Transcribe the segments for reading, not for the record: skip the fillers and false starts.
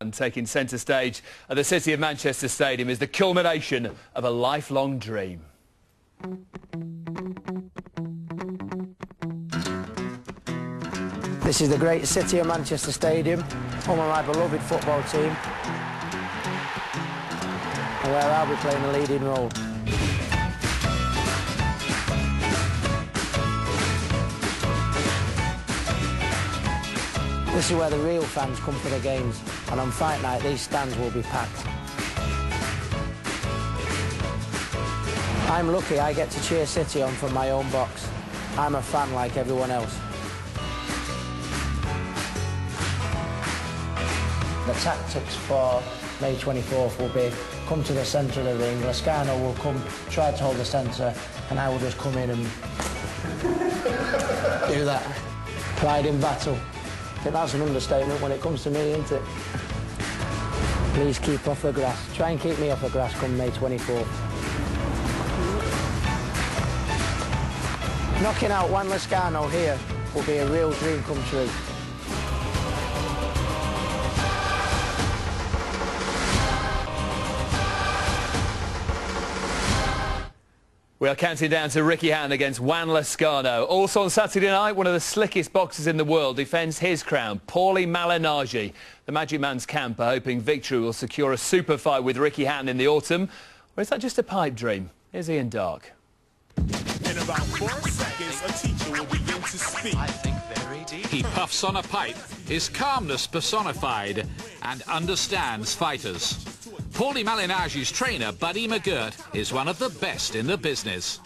And taking centre stage at the City of Manchester Stadium is the culmination of a lifelong dream. This is the great City of Manchester Stadium, home of my beloved football team, and where I'll be playing the leading role. This is where the real fans come for the games, and on fight night these stands will be packed. I'm lucky I get to cheer City on from my own box. I'm a fan like everyone else. The tactics for May 24th will be come to the centre of the ring, Lazcano will come, try to hold the centre, and I will just come in and do that. Pride in battle. I think that's an understatement when it comes to me, isn't it? Please keep off the grass. Try and keep me off the grass come May 24th. Knocking out Juan Lazcano here will be a real dream come true. We are counting down to Ricky Hatton against Juan Lazcano. Also on Saturday night, one of the slickest boxers in the world defends his crown, Paulie Malignaggi. The Magic Man's camp are hoping victory will secure a super fight with Ricky Hatton in the autumn. Or is that just a pipe dream? Here's Ian Dark. In about 4 seconds, a teacher will begin to speak. I think very deep. He puffs on a pipe, his calmness personified, and understands fighters. Paulie Malignaggi's trainer, Buddy McGirt, is one of the best in the business.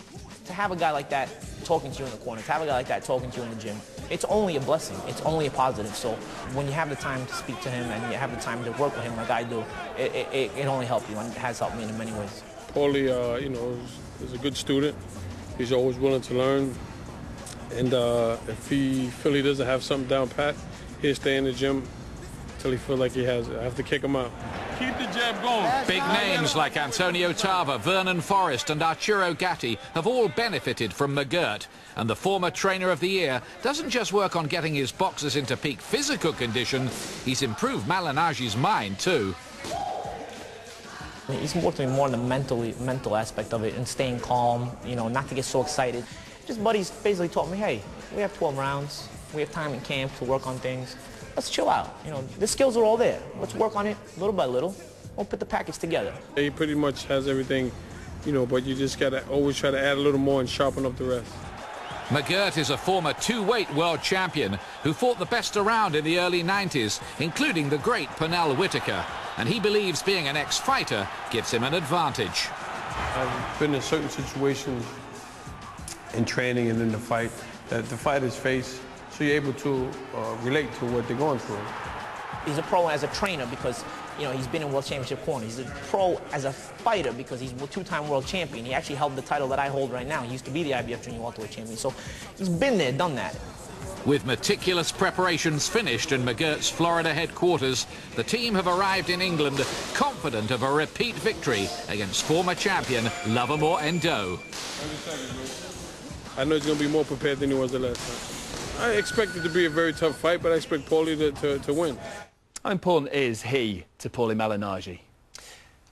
To have a guy like that talking to you in the corner, to have a guy like that talking to you in the gym, it's only a blessing. It's only a positive. So when you have the time to speak to him and you have the time to work with him like I do, it only helps you, and it has helped me in many ways. Paulie, you know, is a good student. He's always willing to learn. And if he feels he doesn't have something down pat, he'll stay in the gym until he feels like he has it. I have to kick him out. Keep the jab going. Big names like Antonio Tarver, Vernon Forrest and Arturo Gatti have all benefited from McGirt. And the former trainer of the year doesn't just work on getting his boxers into peak physical condition, he's improved Malignaggi's mind too. He's working more on the mental aspect of it and staying calm, you know, not to get so excited. Just Buddy's basically taught me, hey, we have 12 rounds, we have time in camp to work on things. Let's chill out. You know, the skills are all there. Let's work on it little by little. We'll put the package together. He pretty much has everything, you know, but you just got to always try to add a little more and sharpen up the rest. McGirt is a former two-weight world champion who fought the best around in the early 90s, including the great Pernell Whitaker. And he believes being an ex-fighter gives him an advantage. I've been in certain situations in training and in the fight that the fighters face, so you're able to relate to what they're going through. He's a pro as a trainer because, you know, he's been in World Championship corner. He's a pro as a fighter because he's a two-time world champion. He actually held the title that I hold right now. He used to be the IBF Junior Welterweight champion. So he's been there, done that. With meticulous preparations finished in McGirt's Florida headquarters, the team have arrived in England confident of a repeat victory against former champion Lovamore Endo. I know he's going to be more prepared than he was the last time. I expect it to be a very tough fight, but I expect Paulie to win. How important is he to Paulie Malignaggi?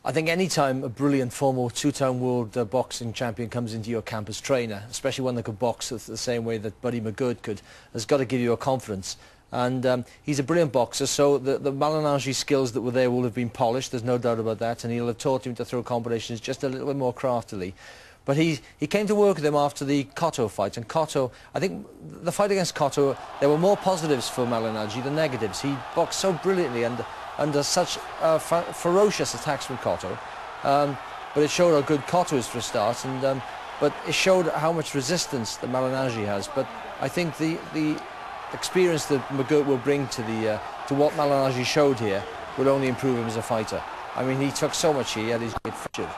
I think any time a brilliant former two-time world boxing champion comes into your camp as trainer, especially one that could box the same way that Buddy McGirt could, has got to give you a confidence. And he's a brilliant boxer, so the Malignaggi skills that were there will have been polished, there's no doubt about that, and he'll have taught him to throw combinations just a little bit more craftily. But he came to work with him after the Cotto fight, and Cotto, I think the fight against Cotto, there were more positives for Malignaggi than negatives. He boxed so brilliantly and under such ferocious attacks from Cotto, but it showed how good Cotto is for a start, and but it showed how much resistance that Malignaggi has. But I think the experience that McGirt will bring to what Malignaggi showed here will only improve him as a fighter. I mean, he took so much here, he had his head fractured.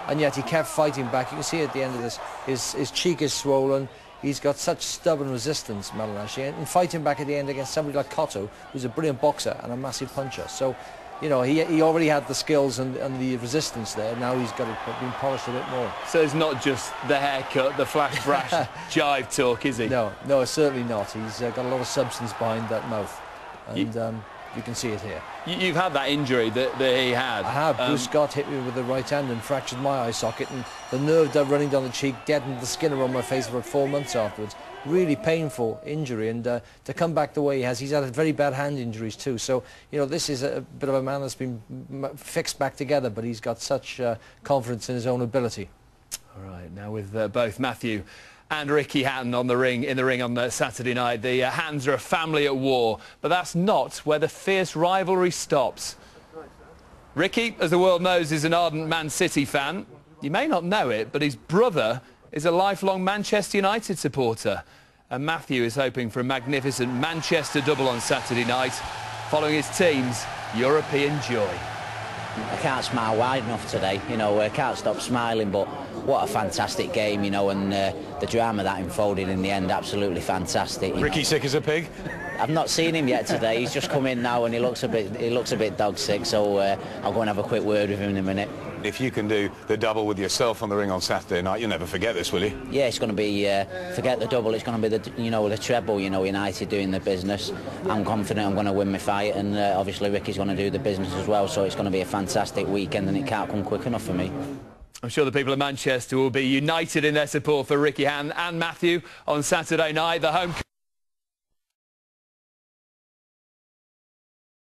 And yet he kept fighting back. You can see at the end of this, his cheek is swollen. He's got such stubborn resistance, Malignaggi, and fighting back at the end against somebody like Cotto, who's a brilliant boxer and a massive puncher. So, you know, he already had the skills and the resistance there. Now he's got it being polished a bit more. So it's not just the haircut, the flash brash jive talk, is he? No, certainly not. He's got a lot of substance behind that mouth. And You can see it here. You've had that injury that he had. I have. Bruce Scott hit me with the right hand and fractured my eye socket, and the nerve running down the cheek deadened the skin around my face for about 4 months afterwards. Really painful injury, and to come back the way he has, he's had very bad hand injuries too. So, you know, this is a bit of a man that's been fixed back together, but he's got such confidence in his own ability. All right, now with both Matthew and Ricky Hatton in the ring on Saturday night, the Hattons are a family at war, but that's not where the fierce rivalry stops. Ricky, as the world knows, is an ardent Man City fan. You may not know it, but his brother is a lifelong Manchester United supporter. And Matthew is hoping for a magnificent Manchester double on Saturday night, following his team's European joy. I can't smile wide enough today, you know, I can't stop smiling, but what a fantastic game, you know, and the drama that unfolded in the end, absolutely fantastic. Ricky sick as a pig? I've not seen him yet today, he's just come in now and he looks a bit dog sick, so I'll go and have a quick word with him in a minute. If you can do the double with yourself on the ring on Saturday night, you'll never forget this, will you? Yeah, it's going to be, forget the double, it's going to be the treble, you know, United doing the business. I'm confident I'm going to win my fight, and obviously Ricky's going to do the business as well, so it's going to be a fantastic weekend and it can't come quick enough for me. I'm sure the people of Manchester will be united in their support for Ricky Hatton and Matthew on Saturday night. The home